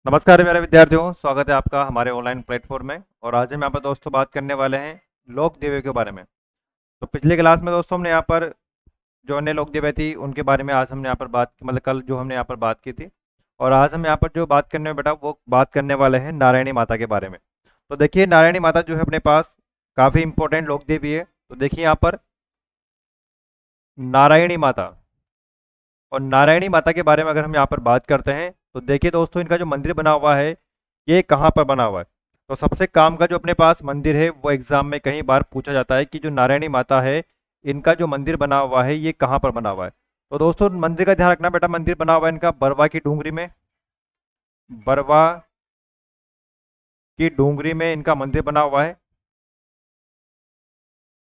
नमस्कार मेरे विद्यार्थियों, स्वागत है आपका हमारे ऑनलाइन प्लेटफॉर्म में। और आज हम यहाँ पर दोस्तों बात करने वाले हैं लोक देवियों के बारे में। तो पिछली क्लास में दोस्तों हमने यहाँ पर जो अन्य लोक देवियाँ थी उनके बारे में आज हमने यहाँ पर बात मतलब कल जो हमने यहाँ पर बात की थी। और आज हम यहाँ पर जो बात करने में बेटा वो बात करने वाले हैं नारायणी माता के बारे में। तो देखिए नारायणी माता जो है अपने पास काफ़ी इंपॉर्टेंट लोक देवी है। तो देखिए यहाँ पर नारायणी माता और नारायणी माता के बारे में अगर हम यहाँ पर बात करते हैं तो देखिए दोस्तों इनका जो मंदिर बना हुआ है ये कहाँ पर बना हुआ है। तो सबसे काम का जो अपने पास मंदिर है वो एग्जाम में कई बार पूछा जाता है कि जो नारायणी माता है इनका जो मंदिर बना हुआ है ये कहाँ पर बना हुआ है। तो दोस्तों मंदिर का ध्यान रखना बेटा, मंदिर बना हुआ है इनका बरवा की डूंगरी में। बरवा की डूंगरी में इनका मंदिर बना हुआ है।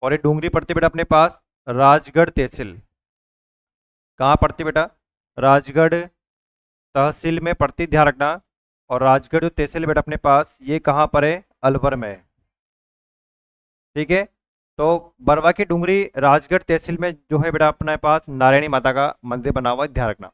और ये डूंगरी पड़ती है बेटा अपने पास राजगढ़ तहसील। कहाँ पड़ती बेटा? राजगढ़ तहसील में पड़ती, ध्यान रखना। और राजगढ़ जो तहसील बेटा अपने पास ये कहाँ पर है? अलवर में है। ठीक है। तो बरवा की डूंगरी राजगढ़ तहसील में जो है बेटा अपने पास नारायणी माता का मंदिर बना हुआ है, ध्यान रखना।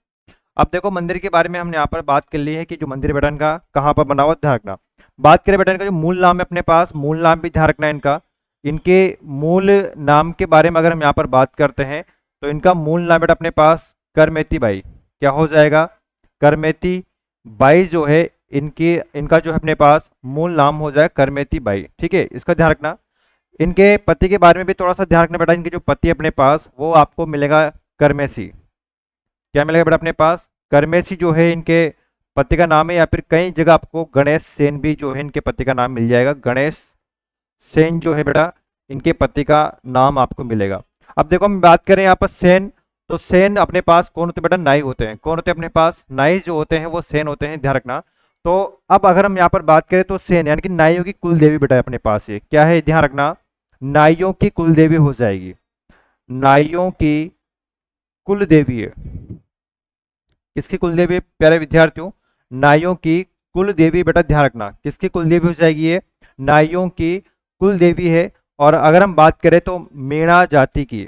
अब देखो मंदिर के बारे में हमने यहाँ पर बात कर ली है कि जो मंदिर बेटा इनका कहाँ पर बना हुआ है, ध्यान रखना। बात करें बेटा इनका जो मूल नाम है अपने पास, मूल नाम भी ध्यान रखना है इनका। इनके मूल नाम के बारे में अगर हम यहाँ पर बात करते हैं तो इनका मूल नाम बेटा अपने पास करमेती बाई। क्या हो जाएगा? करमेती बाई जो है इनकी इनका जो है अपने पास मूल नाम हो जाए करमेती बाई। ठीक है, इसका ध्यान रखना। इनके पति के बारे में भी थोड़ा सा ध्यान रखना बेटा। इनके जो पति अपने पास वो आपको मिलेगा करमेसी। क्या मिलेगा बेटा अपने पास? करमेसी जो है इनके पति का नाम है। या फिर कई जगह आपको गणेश सेन भी जो है इनके पति का नाम मिल जाएगा। गणेश सेन जो है बेटा इनके पति का नाम आपको मिलेगा। अब देखो हम बात करें यहाँ पर सेन, तो सेन अपने पास कौन होते बेटा? नाई होते हैं। कौन होते हैं अपने पास? नाई जो होते हैं वो सेन होते हैं, ध्यान रखना। तो अब अगर हम यहाँ पर बात करें तो सेन यानी कि नाइयों की कुल देवी बेटा अपने पास ये क्या है, ध्यान रखना। नाइयों की कुल देवी हो जाएगी। नाइयों की कुल देवी है। किसकी कुल देवी प्यारे विद्यार्थियों? नाइयों की कुल देवी बेटा, ध्यान रखना। किसकी कुल देवी हो जाएगी ये? नाइयों की कुल देवी है। और अगर हम बात करें तो मेणा जाति की,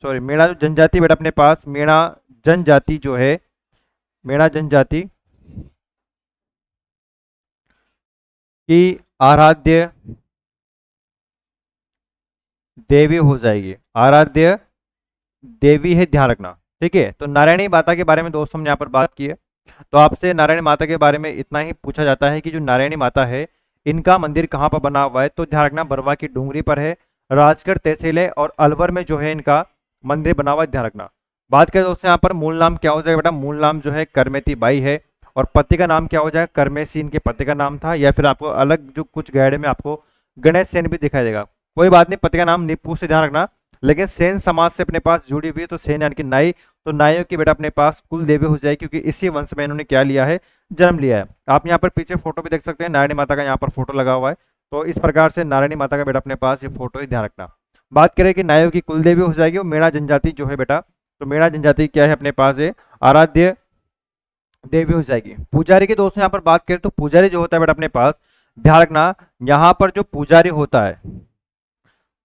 सॉरी मेणा जो जनजाति बेटा अपने पास, मेणा जनजाति जो है, मेणा जनजाति की आराध्य देवी हो जाएगी। आराध्य देवी है, ध्यान रखना। ठीक है। तो नारायणी माता के बारे में दोस्तों हमने यहाँ पर बात की है। तो आपसे नारायणी माता के बारे में इतना ही पूछा जाता है कि जो नारायणी माता है इनका मंदिर कहाँ पर बना हुआ है। तो ध्यान रखना बरवा की डूंगरी पर है, राजगढ़ तहसील है और अलवर में जो है इनका मंदिर बना हुआ है, ध्यान रखना। बात करें दोस्तों यहाँ पर मूल नाम क्या हो जाएगा बेटा? मूल नाम जो है करमेती बाई है। और पति का नाम क्या हो जाएगा? करमेसी इनके पति का नाम था। या फिर आपको अलग जो कुछ गैडे में आपको गणेश सेन भी दिखाई देगा, कोई बात नहीं, पति का नाम निप्पू से ध्यान रखना। लेकिन सेन समाज से अपने पास जुड़ी हुई है तो सेन यानी कि नाई। तो नाइयों की बेटा अपने पास कुल देवी हो जाएगी क्योंकि इसी वंश में इन्होंने क्या लिया है? जन्म लिया है। आप यहाँ पर पीछे फोटो भी देख सकते हैं, नारायणी माता का यहाँ पर फोटो लगा हुआ है। तो इस प्रकार से नारायणी माता का बेटा अपने पास ये फोटो ही, ध्यान रखना। बात करें कि नाइयों की कुल देवी हो जाएगी और मेणा जनजाति जो है बेटा, तो मेणा जनजाति क्या है अपने पास? है आराध्य देवी हो जाएगी। पुजारी की दोस्तों यहाँ पर बात करें तो पुजारी जो होता है बेटा अपने पास, ध्यान रखना, यहाँ पर जो पुजारी होता है,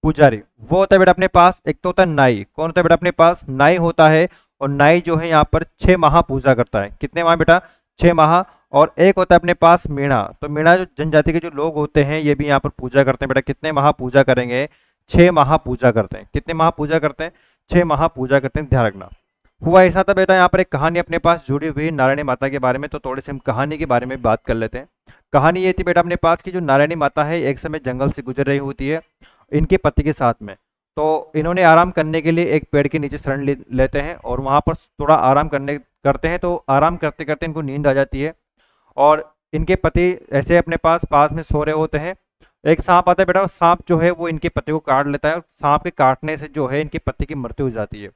पुजारी वो होता है बेटा अपने पास, एक तो होता है नाई। कौन होता है बेटा अपने पास? नाई होता है। और नाई जो है यहाँ पर 6 माह पूजा करता है। कितने माह बेटा? 6 माह। और एक होता है अपने पास मेणा। तो मेणा जो जनजाति के जो लोग होते हैं ये भी यहाँ पर पूजा करते हैं बेटा। कितने माह पूजा करेंगे? 6 माह पूजा करते हैं। कितने माह पूजा करते हैं? 6 माह पूजा करते हैं, ध्यान रखना। हुआ ऐसा था बेटा, यहाँ पर एक कहानी अपने पास जुड़ी हुई नारायणी माता के बारे में। तो थोड़ी सी हम कहानी के बारे में बात कर लेते हैं। कहानी ये थी बेटा अपने पास की जो नारायणी माता है एक समय जंगल से गुजर रही होती है इनके पति के साथ में। तो इन्होंने आराम करने के लिए एक पेड़ के नीचे शरण लेते हैं और वहां पर थोड़ा आराम करने करते हैं। तो आराम करते करते इनको नींद आ जाती है और इनके पति ऐसे अपने पास में सो रहे होते हैं। एक सांप आता है बेटा, सांप जो है वो इनके पति को काट लेता है और सांप के काटने से जो है इनके पति की मृत्यु हो जाती है।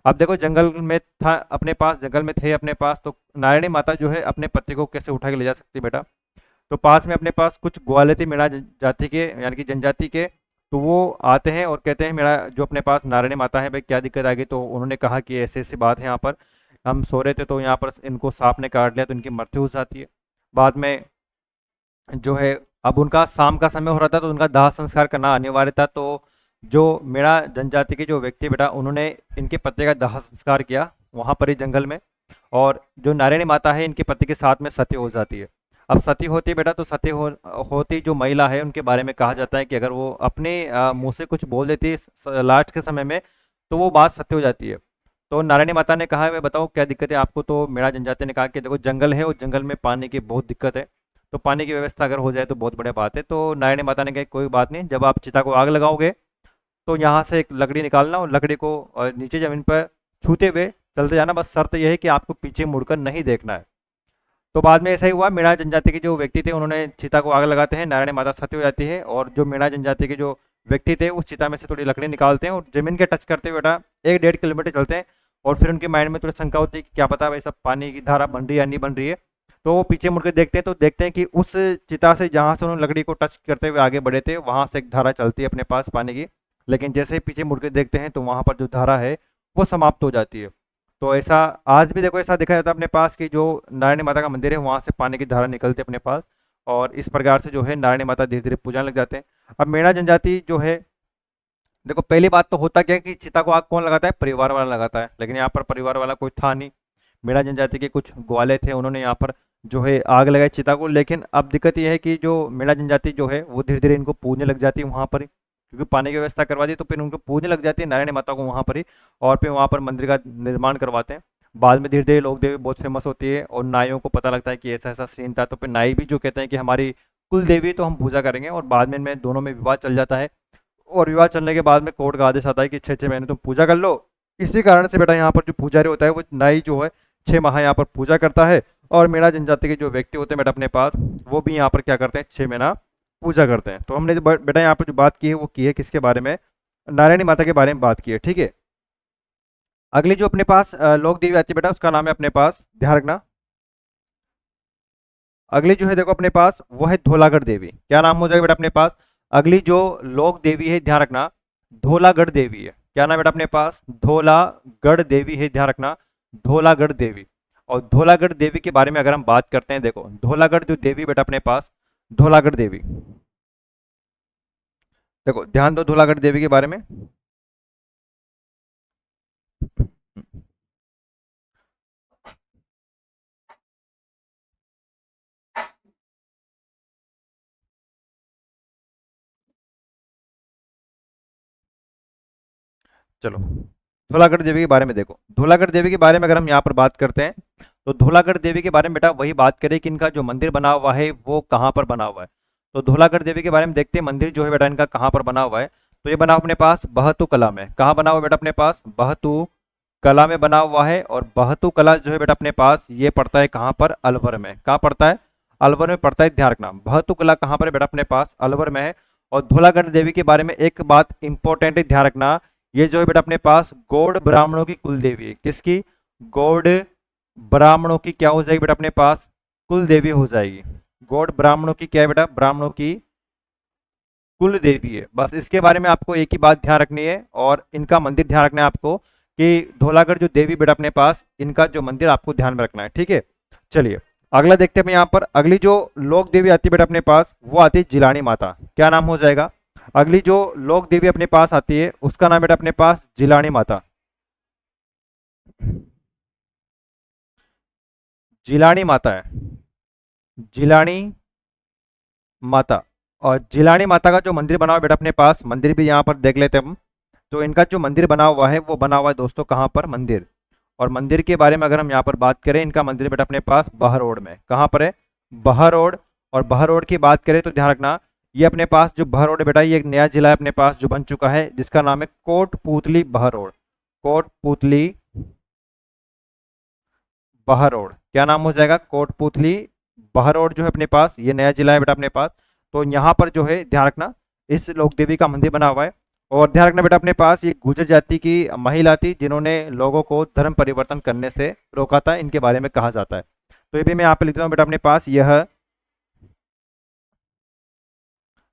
अब देखो जंगल में था अपने पास, जंगल में थे अपने पास, तो नारायणी माता जो है अपने पति को कैसे उठा के ले जा सकती है बेटा? तो पास में अपने पास कुछ ग्वाले थे मेरा जाति के यानी कि जनजाति के। तो वो आते हैं और कहते हैं मेरा जो अपने पास नारायणी माता है भाई क्या दिक्कत आ गई? तो उन्होंने कहा कि ऐसी ऐसी बात है, यहाँ पर हम सो रहे थे तो यहाँ पर इनको सांप ने काट लिया तो इनकी मृत्यु हो जाती है। बाद में जो है अब उनका शाम का समय हो रहा था तो उनका दाह संस्कार करना अनिवार्य था। तो जो मेरा जनजाति के जो व्यक्ति बेटा उन्होंने इनके पति का दाह संस्कार किया वहाँ पर ही जंगल में। और जो नारायणी माता है इनके पति के साथ में सती हो जाती है। अब सती होती बेटा, तो होती जो महिला है उनके बारे में कहा जाता है कि अगर वो अपने मुंह से कुछ बोल देती है लास्ट के समय में, तो वो बात सत्य हो जाती है। तो नारायणी माता ने कहा है, मैं बताऊँ क्या दिक्कत है आपको? तो मीणा जनजाति ने कहा कि देखो जंगल है और जंगल में पानी की बहुत दिक्कत है, तो पानी की व्यवस्था अगर हो जाए तो बहुत बढ़िया बात है। तो नारायणी माता ने कहा कोई बात नहीं, जब आप चिता को आग लगाओगे तो यहाँ से एक लकड़ी निकालना और लकड़ी को नीचे जमीन पर छूते हुए चलते जाना, बस शर्त यह है कि आपको पीछे मुड़कर नहीं देखना है। तो बाद में ऐसा ही हुआ, मीणा जनजाति के जो व्यक्ति थे उन्होंने चिता को आग लगाते हैं, नारायणी माता सती हो जाती है, और जो मीणा जनजाति के जो व्यक्ति थे उस चिता में से थोड़ी लकड़ी निकालते हैं और जमीन के टच करते हुए बेटा 1-1.5 किलोमीटर चलते हैं। और फिर उनके माइंड में थोड़ी शंका होती है कि क्या पता भाई सब पानी की धारा बन रही है या नहीं बन रही है। तो वो पीछे मुड़ के देखते हैं, तो देखते हैं कि उस चिता से जहाँ से उन्होंने लकड़ी को टच करते हुए आगे बढ़े थे वहां से एक धारा चलती है अपने पास पानी की। लेकिन जैसे ही पीछे मुड़ के देखते हैं तो वहां पर जो धारा है वो समाप्त हो जाती है। तो ऐसा आज भी देखो ऐसा देखा जाता है अपने पास कि जो नारायणी माता का मंदिर है वहां से पानी की धारा निकलती है अपने पास। और इस प्रकार से जो है नारायणी माता धीरे धीरे पूजने लग जाते हैं। अब मेणा जनजाति जो है, देखो पहली बात तो होता क्या है कि चिता को आग कौन लगाता है? परिवार वाला लगाता है, लेकिन यहाँ पर परिवार वाला कोई था नहीं। मेणा जनजाति के कुछ ग्वाले थे, उन्होंने यहाँ पर जो है आग लगाई चिता को। लेकिन अब दिक्कत यह है कि जो मेणा जनजाति जो है वो धीरे धीरे इनको पूजने लग जाती है वहाँ पर ही, क्योंकि पानी की व्यवस्था करवा दी, तो फिर उनको पूजने लग जाती है नारायणी माता को वहाँ पर ही। और फिर वहाँ पर मंदिर का निर्माण करवाते हैं। बाद में धीरे धीरे लोक देवी बहुत फेमस होती है और नाइयों को पता लगता है कि ऐसा ऐसा सीन था, तो फिर नाई भी जो कहते हैं कि हमारी कुल देवी तो हम पूजा करेंगे, और बाद में इनमें दोनों में विवाद चल जाता है। और विवाह चलने के बाद में कोर्ट का आदेश आता है कि 6-6 महीने तुम पूजा कर लो। इसी कारण से बेटा यहाँ पर जो पुजारी होता है वो नाई जो है 6 माह यहाँ पर पूजा करता है। और मेरा जनजाति के जो व्यक्ति होते हैं बेटा अपने पास, वो भी यहाँ पर क्या करते हैं, 6 महीना पूजा करते हैं। तो हमने जो बेटा यहाँ पर जो बात की है वो की है किसके बारे में? नारायणी माता के बारे में बात की है, ठीक है। अगली जो अपने पास लोक देवी आती है बेटा, उसका नाम है अपने पास, ध्यान रखना। अगली जो है देखो अपने पास वो है धौलागढ़ देवी। क्या नाम हो जाएगा बेटा अपने पास? अगली जो लोक देवी है, ध्यान रखना, धौलागढ़ देवी है। क्या नाम है बेटा अपने पास? धौलागढ़ देवी है, ध्यान रखना, धौलागढ़ देवी। और धौलागढ़ देवी के बारे में अगर हम बात करते हैं, देखो धौलागढ़ जो देवी बेटा अपने पास, धौलागढ़ देवी, देखो ध्यान दो धौलागढ़ देवी के बारे में। चलो धौलागढ़ देवी के बारे में देखो, धौलागढ़ देवी के बारे में अगर हम यहाँ पर बात करते हैं, तो धौलागढ़ देवी के बारे में बेटा वही बात करें कि इनका जो मंदिर बना हुआ है वो कहाँ पर बना हुआ है। तो धौलागढ़ देवी के बारे में देखते हैं मंदिर जो है बेटा इनका कहाँ पर बना हुआ है। तो ये बना हुआ अपने पास बहतू कला में। कहाँ बना हुआ है बेटा अपने पास? बहतू कला में बना हुआ है। और बहतू कला जो है बेटा अपने पास ये पड़ता है कहाँ पर? अलवर में। कहाँ पड़ता है? अलवर में पड़ता है, ध्यान रखना। बहतू कला कहाँ पर है बेटा अपने पास? अलवर में है। और धौलागढ़ देवी के बारे में एक बात इंपॉर्टेंट है, ध्यान रखना, ये जो है बेटा अपने पास गौड़ ब्राह्मणों की कुल देवी है। किसकी? गौड़ ब्राह्मणों की क्या हो जाएगी बेटा अपने पास? कुल देवी हो जाएगी। गौड़ ब्राह्मणों की क्या है बेटा? ब्राह्मणों की कुल देवी है। बस इसके बारे में आपको एक ही बात ध्यान रखनी है, और इनका मंदिर ध्यान रखना है आपको कि धौलागढ़ जो देवी बेटा अपने पास, इनका जो मंदिर आपको ध्यान में रखना है, ठीक है। चलिए अगला देखते हैं। यहाँ पर अगली जो लोक देवी आती है बेटा अपने पास वो आती है जिलानी माता। क्या नाम हो जाएगा? अगली जो लोक देवी अपने पास आती है उसका नाम बेटा अपने पास जिलानी माता। जिलानी माता है, जिलानी माता। और जिलानी माता का जो मंदिर बना हुआ है बेटा अपने पास, मंदिर भी यहाँ पर देख लेते हैं हम। तो इनका जो मंदिर बना हुआ है वो बना हुआ है दोस्तों कहाँ पर? मंदिर। और मंदिर के बारे में अगर हम यहाँ पर बात करें, इनका मंदिर बेटा अपने पास बहरोड में। कहाँ पर है? बहरोड। और बहरोड की बात करें तो ध्यान रखना, ये अपने पास जो बहरोड है बेटा, ये एक नया जिला है अपने पास जो बन चुका है, जिसका नाम है कोटपूतली बहरोड। कोटपूतली बहरोड। क्या नाम हो जाएगा? कोटपूतली बहरोड जो है अपने पास, ये नया जिला है बेटा अपने पास। तो यहाँ पर जो है ध्यान रखना, इस लोक देवी का मंदिर बना हुआ है। और ध्यान रखना बेटा अपने पास ये गुर्जर जाति की महिला थी जिन्होंने लोगों को धर्म परिवर्तन करने से रोका था, इनके बारे में कहा जाता है। तो ये भी मैं यहाँ पे लिखता हूँ बेटा अपने पास, यह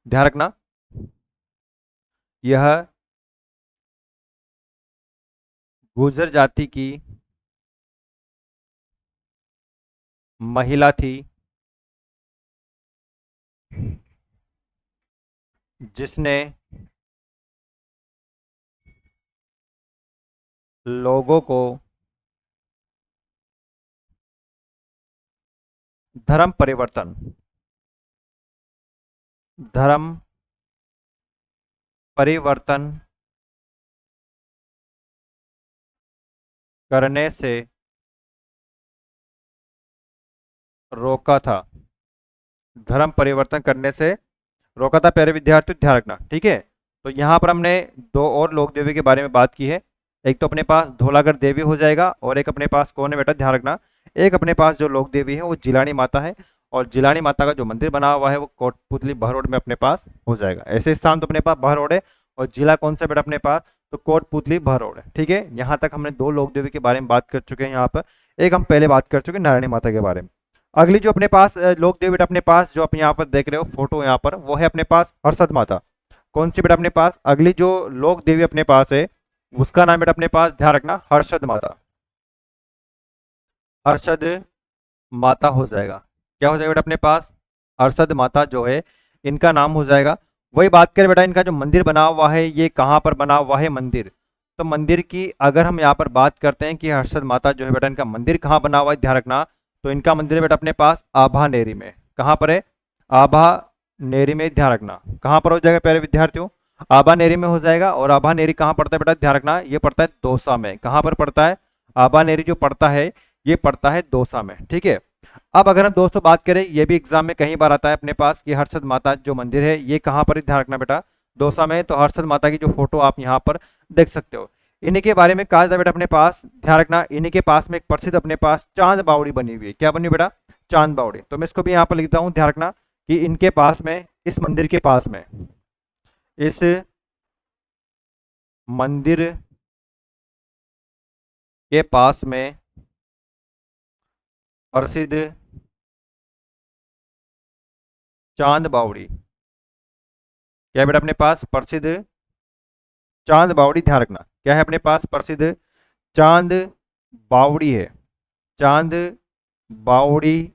ध्यान रखना, यह गुर्जर जाति की महिला थी जिसने लोगों को धर्म परिवर्तन, धर्म परिवर्तन करने से रोका था, धर्म परिवर्तन करने से रोका था। प्यारे विद्यार्थियों ध्यान रखना, ठीक है। तो यहाँ पर हमने दो और लोक देवी के बारे में बात की है। एक तो अपने पास धौलागर देवी हो जाएगा और एक अपने पास कौन है बेटा, ध्यान रखना। एक अपने पास जो लोक देवी है वो जिलानी माता है, और जिलानी माता का जो मंदिर बना हुआ है वो कोटपुतली बहरोड में अपने पास हो जाएगा। ऐसे स्थान तो अपने पास बहरोड है, और जिला कौन सा बेटा अपने पास, तो कोटपुतली बहरोड है, ठीक है। यहाँ तक हमने दो लोक देवी के बारे में बात कर चुके हैं। यहाँ पर एक हम पहले बात कर चुके हैं नारायणी माता के बारे में। अगली जो अपने पास लोक देवी बेटा अपने पास जो आप यहाँ पर देख रहे हो फोटो यहाँ पर, वो है अपने पास हर्षद माता। कौन सी बेटा अपने पास अगली जो लोक देवी अपने पास है, उसका नाम बेटा अपने पास ध्यान रखना हर्षद माता, हर्षद माता हो जाएगा। क्या हो जाएगा बेटा अपने पास, हर्षद माता जो है इनका नाम हो जाएगा। वही बात करें बेटा इनका जो मंदिर बना हुआ है ये कहाँ पर बना हुआ है मंदिर, तो मंदिर की अगर हम यहाँ पर बात करते हैं कि हर्षद माता जो है बेटा इनका मंदिर कहाँ बना हुआ है, ध्यान रखना। तो इनका मंदिर है बेटा अपने पास आभानेरी में। कहाँ पर है, आभानेरी में, ध्यान रखना। कहाँ पर हो जाएगा प्यारे विद्यार्थियों, आभानेरी में हो जाएगा। और आभानेरी कहाँ पड़ता है बेटा, ध्यान रखना, ये पड़ता है दौसा में। कहाँ पर पड़ता है, आभानेरी जो पड़ता है ये पड़ता है दौसा में, ठीक है। अब अगर हम दोस्तों बात करें, ये भी एग्जाम में कई बार आता है अपने पास कि हर्षद माता जो मंदिर है ये कहाँ पर है, ध्यान रखना बेटा दौसा में। तो हर्षद माता की जो फोटो आप यहाँ पर देख सकते हो। इन्हीं के बारे में कहा जाता है बेटा अपने पास, ध्यान रखना, इन्हीं के पास में एक प्रसिद्ध अपने पास चांद बावड़ी बनी हुई है। क्या बनी बेटा, चांद बावड़ी। तो मैं इसको भी यहाँ पर लिखता हूँ, ध्यान रखना कि इनके पास में, इस मंदिर के पास में, इस मंदिर के पास में प्रसिद्ध चांद बावड़ी, क्या है बेटा अपने पास प्रसिद्ध चांद बावड़ी, ध्यान रखना। क्या है अपने पास, प्रसिद्ध चांद बावड़ी है, चांद बावड़ी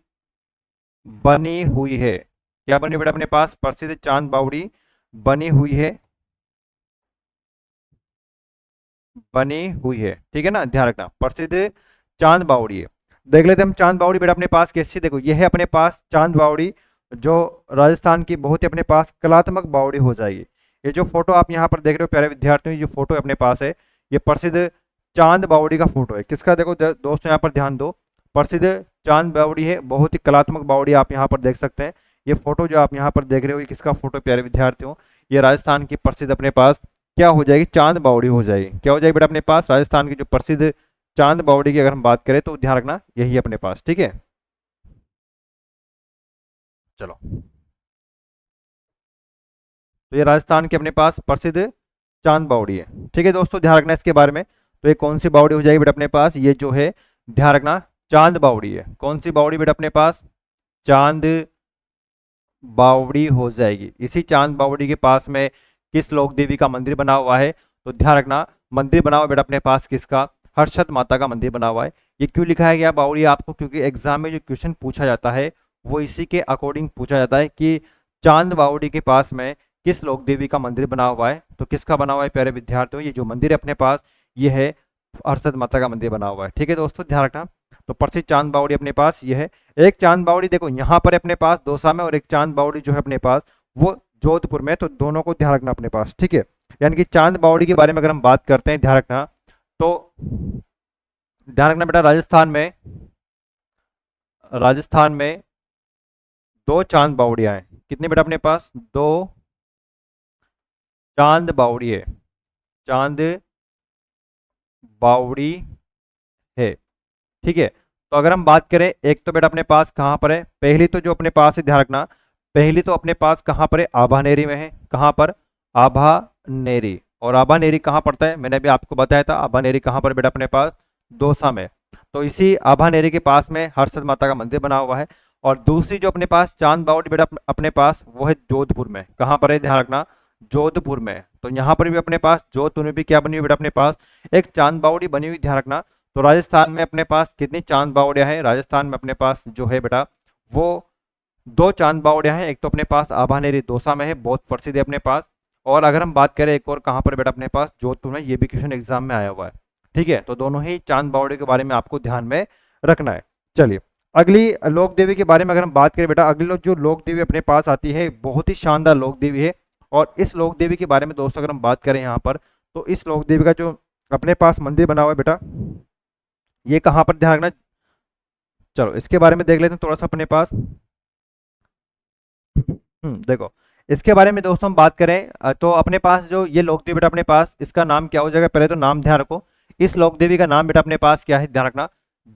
बनी हुई है। क्या बनी बेटा अपने पास, प्रसिद्ध चांद बावड़ी बनी हुई है, बनी हुई है, ठीक है ना, ध्यान रखना प्रसिद्ध चांद बावड़ी है। देख लेते हैं हम चांद बावड़ी बेटा अपने पास कैसी, देखो ये है अपने पास चांद बावड़ी जो राजस्थान की बहुत ही अपने पास कलात्मक बावड़ी हो जाएगी। ये जो फोटो आप यहाँ पर देख रहे हो प्यारे विद्यार्थियों, जो फोटो अपने पास है ये प्रसिद्ध चांद बावड़ी का फोटो है। किसका, देखो दोस्तों यहाँ पर ध्यान दो, प्रसिद्ध चांद बावड़ी है, बहुत ही कलात्मक बावड़ी आप यहाँ पर देख सकते हैं। ये फोटो जो आप यहाँ पर देख रहे हो ये किसका फोटो प्यारे विद्यार्थियों, ये राजस्थान की प्रसिद्ध अपने पास क्या हो जाएगी, चांद बावड़ी हो जाएगी। क्या हो जाएगी बेटा अपने पास, राजस्थान की जो प्रसिद्ध चांद बावड़ी की अगर हम बात करें तो ध्यान रखना यही अपने पास, ठीक है। चलो, तो ये राजस्थान के अपने पास प्रसिद्ध चांद बावड़ी है, ठीक है दोस्तों, ध्यान रखना इसके बारे में। तो ये कौन सी बावड़ी हो जाएगी बेटा अपने पास, ये जो है ध्यान रखना चांद बावड़ी है। कौन सी बावड़ी बेटा अपने पास, चांद बावड़ी हो जाएगी। इसी चांद बावड़ी के पास में किस लोक देवी का मंदिर बना हुआ है, तो ध्यान रखना मंदिर बना हुआ बेटा अपने पास किसका, हर्षद माता का मंदिर बना हुआ है। ये क्यों लिखाया गया बावड़ी आपको, क्योंकि एग्जाम में जो क्वेश्चन पूछा जाता है वो इसी के अकॉर्डिंग पूछा जाता है कि चांद बावड़ी के पास में किस लोक देवी का मंदिर बना हुआ है। तो किसका बना हुआ है प्यारे विद्यार्थियों, ये जो मंदिर है अपने पास ये है हर्षद माता का मंदिर बना हुआ है, ठीक है दोस्तों, ध्यान रखना। तो प्रसिद्ध चांद बावड़ी अपने पास ये है। एक चांद बावड़ी देखो यहाँ पर है अपने पास दौसा में, और एक चांद बावड़ी जो है अपने पास वो जोधपुर में। तो दोनों को ध्यान रखना अपने पास, ठीक है। यानी कि चांद बावड़ी के बारे में अगर हम बात करते हैं, ध्यान रखना, तो ध्यान रखना बेटा राजस्थान में दो चांद बावड़ियां हैं। कितनी बेटा अपने पास, दो चांद बावड़ी है, चांद बावड़ी है, ठीक है। तो अगर हम बात करें, एक तो बेटा अपने पास कहाँ पर है, पहली तो जो अपने पास है ध्यान रखना, पहली तो अपने पास कहाँ पर है, आभानेरी में है। कहाँ पर, आभानेरी। और आभानेरी कहाँ पड़ता है, मैंने अभी आपको बताया था आभानेरी कहाँ पर बेटा अपने पास, दौसा में। तो इसी आभानेरी के पास में हर्षद माता का मंदिर बना हुआ है। और दूसरी जो अपने पास चांद बावड़ी बेटा अपने पास वो है जोधपुर में। कहाँ पर है, ध्यान रखना जोधपुर में। तो यहाँ पर भी अपने पास जोधपुर में भी क्या बनी हुई बेटा अपने पास, एक चांद बावड़ी बनी हुई, ध्यान रखना। तो राजस्थान में अपने पास कितनी चांद बावड़ियां हैं, राजस्थान में अपने पास जो है बेटा वो दो चांद बावड़ियां हैं। एक तो अपने पास आभानेरी दौसा में है, बहुत प्रसिद्ध है अपने पास। और अगर हम बात करें एक और कहाँ पर बेटा अपने पास, जोधपुर में, ये भी क्वेश्चन एग्जाम में आया हुआ है, ठीक है। तो दोनों ही चांद बावड़ी के बारे में आपको ध्यान में रखना है। चलिए, अगली लोक देवी के बारे में अगर हम बात करें बेटा, अगली जो लोक देवी अपने पास आती है बहुत ही शानदार लोक देवी है। और इस लोक देवी के बारे में दोस्तों अगर हम बात करें यहाँ पर, तो इस लोक देवी का जो अपने पास मंदिर बना हुआ है बेटा, ये कहाँ पर, ध्यान रखना। चलो इसके बारे में देख लेते हैं थोड़ा सा अपने पास। देखो इसके बारे में दोस्तों हम बात करें तो अपने पास जो ये लोक देवी बेटा अपने पास, इसका नाम क्या हो जाएगा, पहले तो नाम ध्यान रखो। इस लोक देवी का नाम बेटा अपने पास क्या है, ध्यान रखना,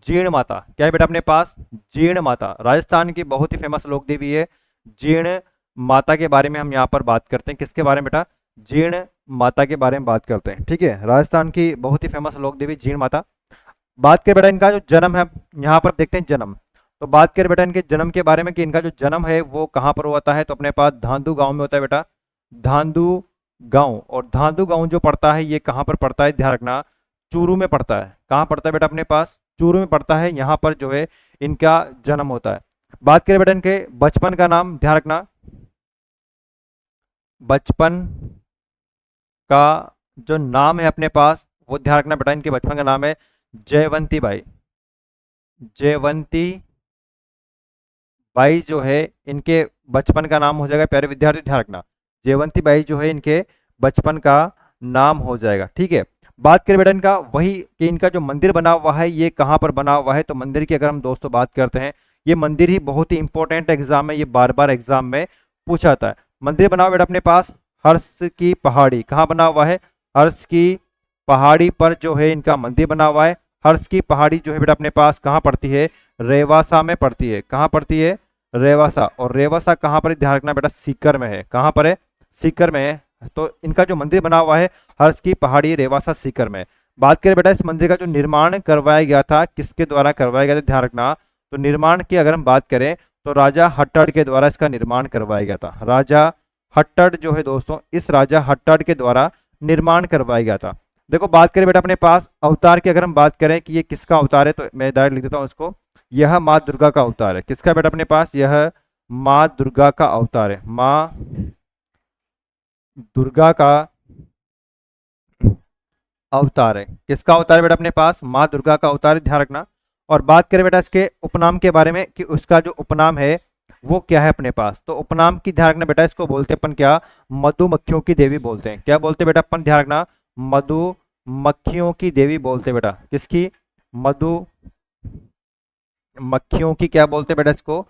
जीर्ण माता। क्या है बेटा अपने पास, जीर्ण माता। राजस्थान की बहुत ही फेमस लोक देवी है जीर्ण माता के बारे में हम यहाँ पर बात करते हैं। किसके बारे में बेटा, जीर्ण माता के बारे में बात करते हैं। ठीक है, राजस्थान की बहुत ही फेमस लोक देवी जीर्ण माता। बात करें बेटा इनका जो जन्म है, यहाँ पर देखते हैं जन्म। तो बात करें बेटा इनके जन्म के बारे में कि इनका जो जन्म है वो कहाँ पर होता है, तो अपने पास धांधु गांव में होता है बेटा, धांधु गांव। और धांधु गांव जो पड़ता है ये कहाँ पर पड़ता है, ध्यान रखना, चूरू में पड़ता है। कहाँ पड़ता है बेटा अपने पास, चूरू में पड़ता है। यहाँ पर जो है इनका जन्म होता है। बात करें बेटा इनके बचपन का नाम, ध्यान रखना, बचपन का जो नाम है अपने पास वो ध्यान रखना बेटा, इनके बचपन का नाम है जयवंती बाई। जयवंती बाई जो है इनके बचपन का नाम हो जाएगा। प्यारे विद्यार्थी ध्यान रखना, जयवंती बाई जो है इनके बचपन का नाम हो जाएगा। ठीक है, बात करें बेटा इनका वही कि इनका जो मंदिर बना हुआ है ये कहाँ पर बना हुआ है, तो मंदिर की अगर हम दोस्तों बात करते हैं, ये मंदिर ही बहुत ही इंपॉर्टेंट एग्जाम में, ये बार बार एग्जाम में पूछा जाता है। मंदिर बना हुआ बेटा अपने पास हर्ष की पहाड़ी। कहाँ बना हुआ है, हर्ष की पहाड़ी पर जो है इनका मंदिर बना हुआ है। हर्ष की पहाड़ी जो है बेटा अपने पास कहाँ पड़ती है, रेवासा में पड़ती है। कहाँ पड़ती है, रेवासा। और रेवासा कहाँ पर है, ध्यान रखना बेटा, सीकर में है। कहाँ पर है, सीकर में है। तो इनका जो मंदिर बना हुआ है हर्ष की पहाड़ी, रेवासा, सीकर में। बात करें बेटा इस मंदिर का जो निर्माण करवाया गया था, किसके द्वारा करवाया गया था, ध्यान रखना। तो निर्माण की अगर हम बात करें तो राजा हट्टड़ के द्वारा इसका निर्माण करवाया गया था। राजा हट्टड़ जो है दोस्तों, इस राजा हट्टड़ के द्वारा निर्माण करवाया गया था। देखो बात करें बेटा अपने पास अवतार की, अगर हम बात करें कि ये किसका अवतार है, तो मैं डायरेक्ट लिख देता हूँ इसको, यह माँ दुर्गा का अवतार है। किसका बेटा अपने पास, यह माँ दुर्गा का अवतार है। माँ दुर्गा का अवतार है। किसका अवतार है बेटा अपने पास, माँ दुर्गा का अवतार है, ध्यान रखना। और बात करें बेटा इसके उपनाम के बारे में कि उसका जो उपनाम है वो क्या है अपने पास, तो उपनाम की ध्यान रखना बेटा, इसको बोलते हैं अपन क्या, मधुमक्खियों की देवी बोलते हैं। क्या बोलते हैं बेटा अपन, ध्यान रखना, मधुमक्खियों की देवी बोलते हैं बेटा। किसकी, मधु मक्खियों की क्या बोलते हैं बेटा इसको,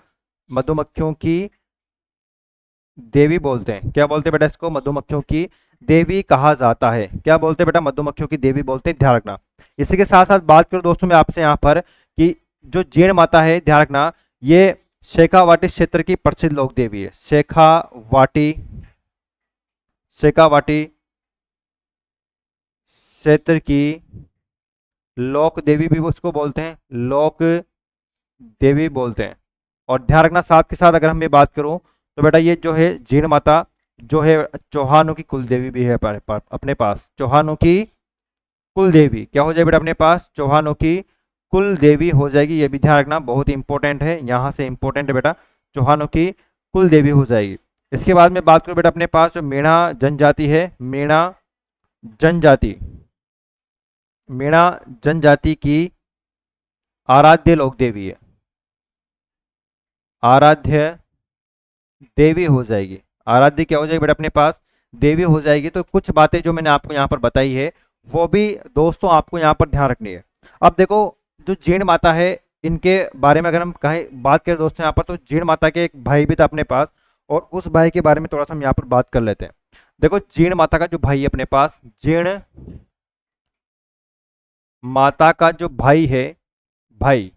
मधुमक्खियों की देवी बोलते हैं। क्या बोलते हैं बेटा इसको, मधुमक्खियों की देवी कहा जाता है। क्या बोलते हैं बेटा, मधुमक्खियों की देवी बोलते हैं, ध्यान रखना। इसी के साथ साथ बात करूं दोस्तों मैं आपसे यहाँ पर कि जो जीर्ण माता है, ध्यान रखना, ये शेखावाटी क्षेत्र की प्रसिद्ध लोक देवी है। शेखावाटी, शेखावाटी क्षेत्र की लोक देवी भी उसको बोलते हैं, लोक देवी बोलते हैं। और ध्यान रखना साथ के साथ अगर हम ये बात करूं तो बेटा ये जो है जीर्ण माता जो है चौहानों की कुल देवी भी है अपने पास। चौहानों की कुल देवी क्या हो जाएगी बेटा अपने पास, चौहानों की कुल देवी हो जाएगी। ये भी ध्यान रखना, बहुत ही इंपॉर्टेंट है, यहाँ से इंपॉर्टेंट है बेटा, चौहानों की कुल देवी हो जाएगी। इसके बाद में बात करूं बेटा अपने पास जो मीणा जनजाति है, मीणा जनजाति, मीणा जनजाति की आराध्य लोक देवी है, आराध्य देवी हो जाएगी। आराध्य क्या हो जाएगी बेटा अपने पास, देवी हो जाएगी। तो कुछ बातें जो मैंने आपको यहाँ पर बताई है वो भी दोस्तों आपको यहाँ पर ध्यान रखनी है। अब देखो जो जीर्ण माता है इनके बारे में अगर हम कहें बात करें दोस्तों यहाँ पर, तो जीर्ण माता के एक भाई भी था अपने पास, और उस भाई के बारे में थोड़ा सा हम यहाँ पर बात कर लेते हैं। देखो जीर्ण माता का जो भाई है अपने पास, जीर्ण माता का जो भाई है, भाई,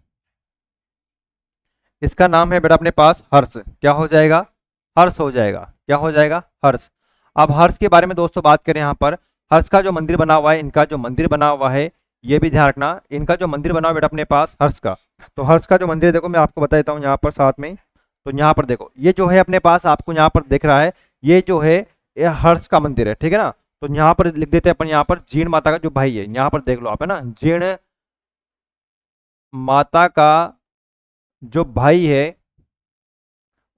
इसका नाम है बेटा अपने पास हर्ष। क्या हो जाएगा, हर्ष हो जाएगा। क्या हो जाएगा, हर्ष। अब हर्ष के बारे में दोस्तों बात करें यहाँ पर, हर्ष का जो मंदिर बना हुआ है, इनका जो मंदिर बना हुआ है ये भी ध्यान रखना, इनका जो मंदिर बना हुआ है बेटा अपने पास हर्ष का, तो हर्ष का जो मंदिर है देखो मैं आपको बता देता हूँ यहाँ पर साथ में। तो यहाँ पर देखो ये जो है अपने पास आपको यहाँ पर दिख रहा है, ये जो है ये हर्ष का मंदिर है, ठीक है ना। तो यहाँ पर लिख देते हैं अपन, यहाँ पर जीर्ण माता का जो भाई है, यहाँ पर देख लो आप, है ना, जीर्ण माता का जो भाई है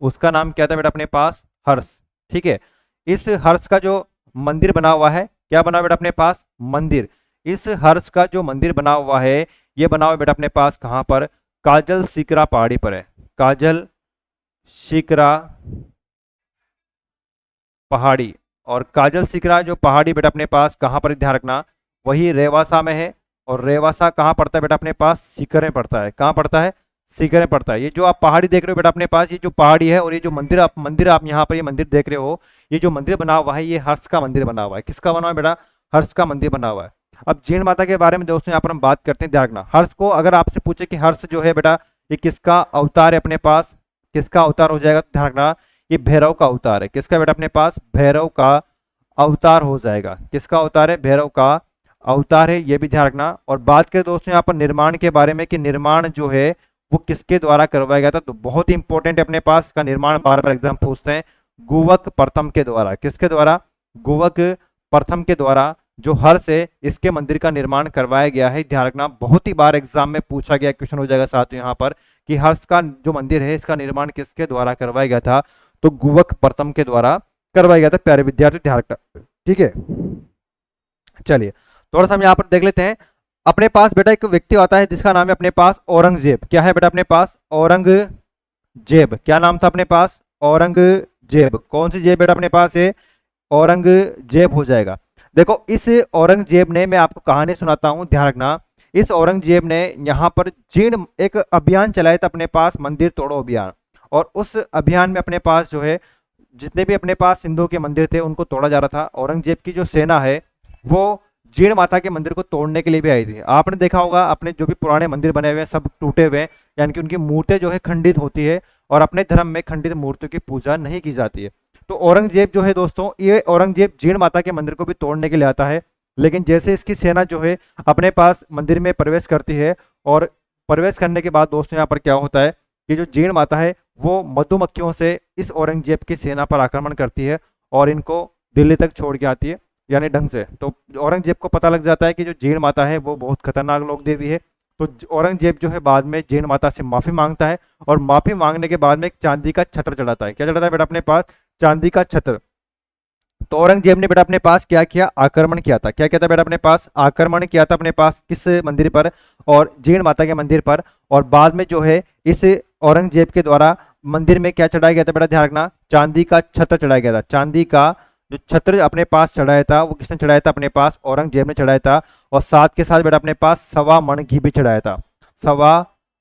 उसका नाम क्या था बेटा अपने पास, हर्ष। ठीक है, इस हर्ष का जो मंदिर बना हुआ है, क्या बना हुआ बेटा अपने पास, मंदिर। इस हर्ष का जो मंदिर बना हुआ है ये बना हुआ बेटा अपने पास कहाँ पर, काजल सीकरा पहाड़ी पर है। काजल सीकरा पहाड़ी, और काजल सीकरा जो पहाड़ी बेटा अपने पास कहाँ पर है, ध्यान रखना, वही रेवासा में है। और रेवासा कहाँ पड़ता है बेटा अपने पास, सीकर में पड़ता है। कहाँ पड़ता है, सीकर में पड़ता है। ये जो आप पहाड़ी देख रहे हो बेटा अपने पास, ये जो पहाड़ी है, और ये जो मंदिर आप यहाँ पर ये मंदिर देख रहे हो, ये जो मंदिर बना हुआ है ये हर्ष का मंदिर बना हुआ है। किसका बना हुआ है बेटा, हर्ष का मंदिर बना हुआ है। अब जीण माता के बारे में दोस्तों यहाँ पर हम बात करते हैं, ध्यान रखना। हर्ष को अगर आपसे पूछे कि हर्ष जो है बेटा ये किसका अवतार है अपने पास, किसका अवतार हो जाएगा, ध्यान रखना, ये भैरव का अवतार है। किसका बेटा अपने पास, भैरव का अवतार हो जाएगा। किसका अवतार है, भैरव का अवतार है, ये भी ध्यान रखना। और बात करें दोस्तों यहाँ पर निर्माण के बारे में कि निर्माण जो है वो किसके द्वारा करवाया गया था, तो बहुत ही इंपॉर्टेंट है अपने पास का निर्माण, बार बार एग्जाम पूछते हैं, गुवक प्रथम के द्वारा। किसके द्वारा, गुवक प्रथम के द्वारा जो हर्ष है इसके मंदिर का निर्माण करवाया गया है। ध्यान रखना, बहुत ही बार एग्जाम में पूछा गया क्वेश्चन हो जाएगा साथ यहाँ पर कि हर्ष का जो मंदिर है इसका निर्माण किसके द्वारा करवाया गया था, तो गुवक प्रथम के द्वारा करवाया गया था। प्यारे विद्यार्थी ध्यान रखना, ठीक है। चलिए थोड़ा सा हम यहाँ पर देख लेते हैं। अपने पास बेटा एक व्यक्ति आता है जिसका नाम है अपने पास औरंगजेब। क्या है बेटा अपने पास, औरंगजेब। क्या नाम था अपने पास, औरंगजेब। कौन सी जेब बेटा अपने पास है, औरंगजेब हो जाएगा। देखो इस औरंगजेब ने, मैं आपको कहानी सुनाता हूं, ध्यान रखना। इस औरंगजेब ने यहाँ पर जीर्ण एक अभियान चलाया था अपने पास, मंदिर तोड़ो अभियान। और उस अभियान में अपने पास जो है जितने भी अपने पास हिंदुओं के मंदिर थे उनको तोड़ा जा रहा था। औरंगजेब की जो सेना है वो जीर्ण माता के मंदिर को तोड़ने के लिए भी आई थी। आपने देखा होगा अपने जो भी पुराने मंदिर बने हुए हैं सब टूटे हुए हैं, यानी कि उनकी मूर्तें जो है खंडित होती है, और अपने धर्म में खंडित मूर्तियों की पूजा नहीं की जाती है। तो औरंगजेब जो है दोस्तों, ये औरंगजेब जीर्ण माता के मंदिर को भी तोड़ने के लिए आता है। लेकिन जैसे इसकी सेना जो है अपने पास मंदिर में प्रवेश करती है, और प्रवेश करने के बाद दोस्तों यहाँ पर क्या होता है कि जो जीर्ण माता है वो मधुमक्खियों से इस औरंगजेब की सेना पर आक्रमण करती है और इनको दिल्ली तक छोड़ के आती है, यानी ढंग से। तो औरंगजेब को पता लग जाता है कि जो जीर्ण माता है वो बहुत खतरनाक लोक देवी है। तो औरंगजेब जो है बाद में जीर्ण माता से माफी मांगता है, और माफी मांगने के बाद में एक चांदी का छत्र चढ़ाता है। क्या चढ़ाता है बेटा अपने पास, चांदी का छत्र। तो औरंगजेब ने बेटा अपने पास क्या किया, आक्रमण किया था। क्या किया था बेटा अपने पास, आक्रमण किया था अपने पास किस मंदिर पर, और जीर्ण माता के मंदिर पर। और बाद में जो है इस औरंगजेब के द्वारा मंदिर में क्या चढ़ाया गया था बेटा, ध्यान रखना, चांदी का छत्र चढ़ाया गया था। चांदी का जो छत्र अपने पास चढ़ाया था वो किसने चढ़ाया था अपने पास, औरंगजेब ने चढ़ाया था। और साथ के साथ बेटा अपने पास सवा मण घी भी चढ़ाया था। सवा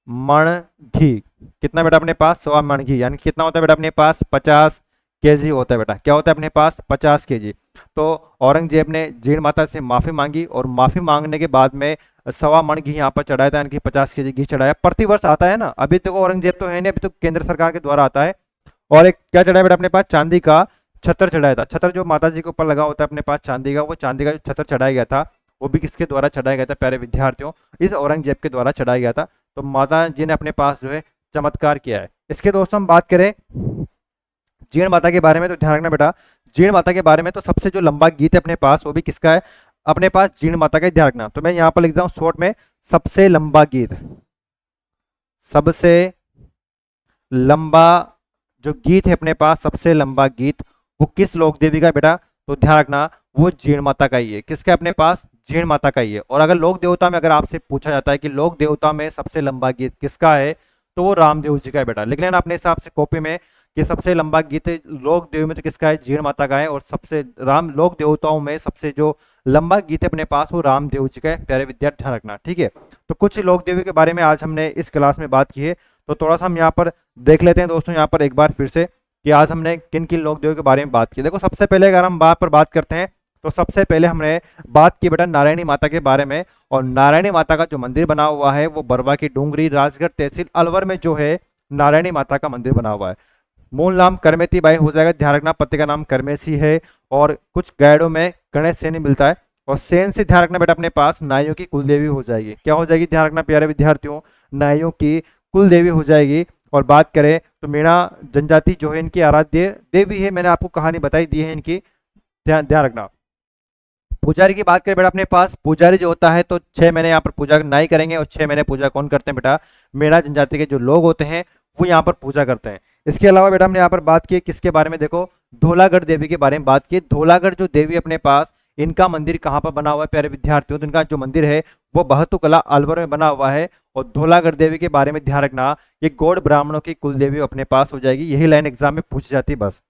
मण घी, कितना बेटा अपने पास, सवा मण घी, यानी कितना होता है बेटा अपने पास, 50 केजी होता है बेटा। क्या होता है अपने पास, 50 केजी। तो औरंगजेब ने जीर्ण माता से माफी मांगी, और माफी मांगने के बाद में सवा मण घी यहाँ पर चढ़ाया था, यानी कि 50 केजी घी चढ़ाया। प्रतिवर्ष आता है ना, अभी तो औरंगजेब तो है नहीं, अभी तो केंद्र सरकार के द्वारा आता है। और एक क्या चढ़ाया बेटा अपने पास, चांदी का छत्र चढ़ाया था। छत्र जो माता जी के ऊपर लगा होता है अपने पास चांदी का, वो चांदी का जो छत्र चढ़ाया गया था वो भी किसके द्वारा चढ़ाया गया था प्यारे विद्यार्थियों, इस औरंगजेब के द्वारा चढ़ाया गया था। तो माता जी ने अपने पास जो है चमत्कार किया है। इसके दोस्तों हम बात करें जीर्ण माता के बारे में, तो ध्यान रखना बेटा, जीर्ण माता के बारे में तो सबसे जो लंबा गीत है अपने पास वो भी किसका है, अपने पास जीर्ण माता का, ध्यान रखना। तो मैं यहाँ पर लिख हूँ शॉर्ट में, सबसे लंबा गीत, सबसे लंबा जो गीत है अपने पास, सबसे लंबा गीत वो किस लोक देवी का बेटा, तो ध्यान रखना वो जीर्ण माता का ही है। किसका अपने पास, जीर्ण माता का ही है। और अगर लोक देवता में अगर आपसे पूछा जाता है कि लोक देवता में सबसे लंबा गीत किसका है, तो वो रामदेव जी का है बेटा। लिख लेना अपने हिसाब से कॉपी में कि सबसे लंबा गीत लोक देव में तो किसका है, जीर्ण माता का है। और सबसे राम लोक देवताओं में सबसे जो लंबा गीत है अपने पास वो रामदेव जी का है। प्यारे विद्यार्थी ध्यान रखना, ठीक है। तो कुछ लोक देवी के बारे में आज हमने इस क्लास में बात की है, तो थोड़ा सा हम यहाँ पर देख लेते हैं दोस्तों यहाँ पर एक बार फिर से कि आज हमने किन किन लोक देवों के बारे में बात की। देखो सबसे पहले अगर हम बात करते हैं तो सबसे पहले हमने बात की बेटा नारायणी माता के बारे में। और नारायणी माता का जो मंदिर बना हुआ है वो बरवा की डूंगरी, राजगढ़ तहसील अलवर में जो है नारायणी माता का मंदिर बना हुआ है। मूल नाम करमेती बाई हो जाएगा, ध्यान रखना, पति का नाम करमेसी है। और कुछ गाइडों में गणेश सेन मिलता है। और सेन से ध्यान रखना बेटा अपने पास नाइयों की कुलदेवी हो जाएगी। क्या हो जाएगी, ध्यान रखना प्यारे विद्यार्थियों, नाइयों की कुलदेवी हो जाएगी। और बात करें तो मीणा जनजाति जो है इनकी आराध्य देवी है, मैंने आपको कहानी बताई दी है इनकी, ध्यान रखना। पुजारी की बात करें बेटा अपने पास, पुजारी जो होता है तो 6 महीने यहाँ पर पूजा नाई करेंगे, और 6 महीने पूजा कौन करते हैं बेटा, मीणा जनजाति के जो लोग होते हैं वो यहाँ पर पूजा करते हैं। इसके अलावा बेटा हमने यहाँ पर बात की किसके बारे में, देखो धौलागढ़ देवी के बारे में बात की। धौलागढ़ जो देवी अपने पास, इनका मंदिर कहाँ पर बना हुआ है प्यारे विद्यार्थियों, तो इनका जो मंदिर है वो बहतुकला अलवर में बना हुआ है। और धौलागढ़ देवी के बारे में ध्यान रखना, ये गौड़ ब्राह्मणों की कुल देवी अपने पास हो जाएगी। यही लाइन एग्जाम में पूछी जाती है बस।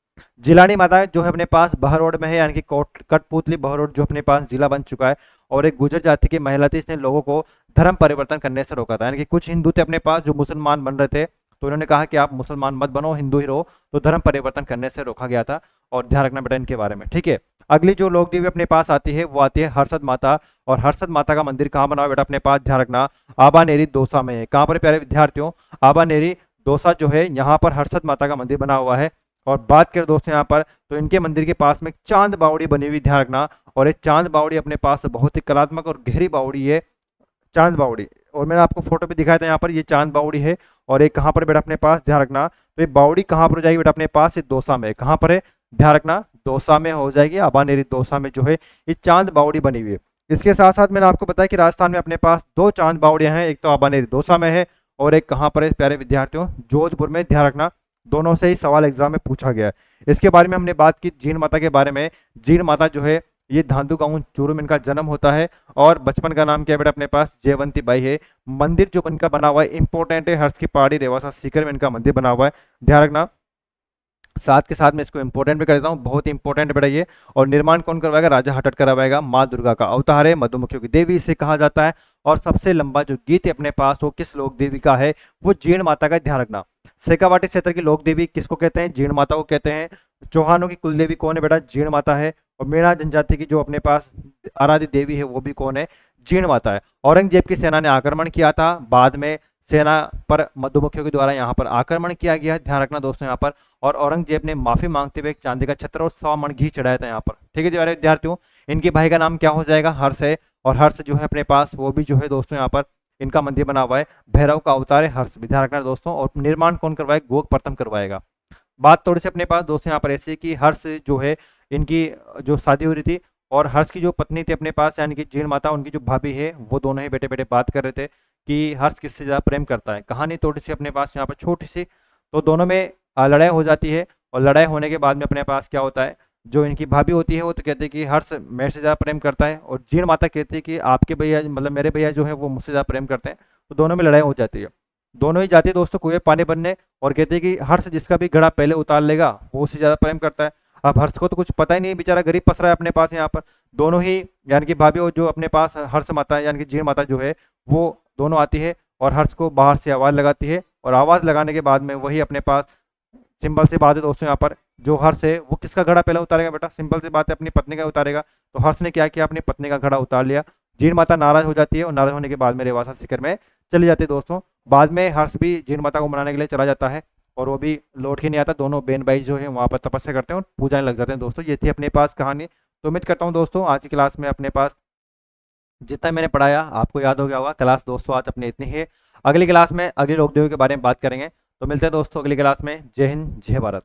जिलानी माता जो है अपने पास बहरोड में है, यानी कि कठपुतली बहरोड जो अपने पास जिला बन चुका है, और एक गुर्जर जाति की महिला थी, इसने लोगों को धर्म परिवर्तन करने से रोका था। यानी कि कुछ हिंदू थे अपने पास जो मुसलमान बन रहे थे, तो इन्होंने कहा कि आप मुसलमान मत बनो, हिंदू ही रहो, तो धर्म परिवर्तन करने से रोका गया था। और ध्यान रखना बेटा इनके बारे में, ठीक है। अगली जो लोक देवी अपने पास आती है वो आती है हर्षद माता। और हर्षद माता का मंदिर कहाँ बना हुआ है बेटा अपने पास, ध्यान रखना, आबानेरी दौसा में है। कहाँ पर है प्यारे विद्यार्थियों, आबानेरी दौसा जो है यहाँ पर हर्षद माता का मंदिर बना हुआ है। और बात करें दोस्तों यहाँ पर, तो इनके मंदिर के पास में एक चांद बावड़ी बनी हुई, ध्यान रखना। और एक चांद बावड़ी अपने पास बहुत ही कलात्मक और गहरी बावड़ी है, चांद बावड़ी। और मैंने आपको फोटो पे दिखाया था, यहाँ पर ये चांद बावड़ी है। और एक कहाँ पर बेटा अपने पास, ध्यान रखना, तो ये बावड़ी कहाँ पर हो जाएगी बेटा अपने पास, ये दौसा में। कहाँ पर है, ध्यान रखना, दौसा में हो जाएगी। आबानेरी दौसा में जो है ये चांद बावड़ी बनी हुई है। इसके साथ साथ मैंने आपको बताया कि राजस्थान में अपने पास दो चांद बावड़ियां हैं, एक तो आबानेरी दौसा में है और एक कहाँ पर है प्यारे विद्यार्थियों, जोधपुर में। ध्यान रखना, दोनों से ही सवाल एग्जाम में पूछा गया है। इसके बारे में हमने बात की जीण माता के बारे में। जीण माता जो है ये धांधु गांव चूरू में इनका जन्म होता है। और बचपन का नाम क्या है बेटा अपने पास, जयवंती बाई है। मंदिर जो इनका बना हुआ है इंपॉर्टेंट है, हर्ष की पहाड़ी रेवासा सीकर में इनका मंदिर बना हुआ है, ध्यान रखना। साथ के साथ में इसको इंपॉर्टेंट भी कर देता हूँ, बहुत इंपॉर्टेंट बेटा ये। और निर्माण कौन करवाएगा, राजा हटट करवाएगा। माँ दुर्गा का अवतार है, मधुमक्खियों की देवी इसे कहा जाता है। और सबसे लंबा जो गीत है अपने पास वो किस लोक देवी का है, वो जीण माता का, ध्यान रखना। शेखावाटी क्षेत्र की लोक देवी किसको कहते हैं, जीण माता को कहते हैं। चौहानों की कुल देवी कौन है बेटा, जीण माता है। और मीणा जनजाति की जो अपने पास आराध्य देवी है वो भी कौन है, जीण माता है। औरंगजेब की सेना ने आक्रमण किया था, बाद में सेना पर मधुमक्खियों के द्वारा यहाँ पर आक्रमण किया गया है, ध्यान रखना दोस्तों यहाँ पर। और औरंगजेब ने माफी मांगते हुए एक चांदी का छत्र और 100 मन घी चढ़ाया था यहाँ पर, ठीक है जी प्यारे विद्यार्थियों। इनके भाई का नाम क्या हो जाएगा, हर्ष है। और हर्ष जो है अपने पास वो भी जो है दोस्तों यहाँ पर इनका मंदिर बना हुआ है, भैरव का अवतार है हर्ष भी, ध्यान रखना दोस्तों। और निर्माण कौन करवाएगा, गोग प्रथम करवाएगा। बात थोड़ी सी अपने पास दोस्तों यहाँ पर ऐसी कि हर्ष जो है इनकी जो शादी हो रही थी, और हर्ष की जो पत्नी थी अपने पास यानी कि जीण माता, उनकी जो भाभी है वो दोनों ही बेटे बेटे बात कर रहे थे कि हर्ष किससे ज़्यादा प्रेम करता है। कहानी थोड़ी सी अपने पास यहाँ पर छोटी सी, तो दोनों में लड़ाई हो जाती है। और लड़ाई होने के बाद में अपने पास क्या होता है, जो इनकी भाभी होती है वो तो कहती है कि हर्ष मेरे से ज़्यादा प्रेम करता है, और जीण माता कहती है कि आपके भैया मतलब मेरे भैया जो है वो मुझसे ज़्यादा प्रेम करते हैं। तो दोनों में लड़ाई हो जाती है। दोनों ही जाती है दोस्तों कुएं पानी भरने, और कहते हैं कि हर्ष जिसका भी घड़ा पहले उतार लेगा वो उससे ज़्यादा प्रेम करता है। अब हर्ष को तो कुछ पता ही नहीं, बेचारा गरीब पस रहा है अपने पास यहाँ पर। दोनों ही यानी कि भाभी और जो अपने पास हर्ष माता है यानी कि जीण माता जो है वो दोनों आती है और हर्ष को बाहर से आवाज़ लगाती है। और आवाज़ लगाने के बाद में वही अपने पास, सिंपल सी बात है दोस्तों यहाँ पर, जो हर्ष है वो किसका घड़ा पहले उतारेगा बेटा, सिंपल सी बात है अपनी पत्नी का उतारेगा। तो हर्ष ने क्या किया, अपनी पत्नी का घड़ा उतार लिया। जीण माता नाराज हो जाती है, और नाराज होने के बाद में रेवासा शिखर में चली जाती है दोस्तों। बाद में हर्ष भी जीण माता को मनाने के लिए चला जाता है, और वो भी लौट के नहीं आता। दोनों बहन भाई जो है वहाँ पर तपस्या करते हैं और पूजाएं लग जाते हैं दोस्तों। ये थी अपने पास कहानी। तो उम्मीद करता हूँ दोस्तों आज की क्लास में अपने पास जितना मैंने पढ़ाया आपको याद हो गया होगा। क्लास दोस्तों आज अपने इतनी ही, अगली क्लास में अगले लोक देवों के बारे में बात करेंगे। तो मिलते हैं दोस्तों अगली क्लास में। जय हिंद, जय भारत।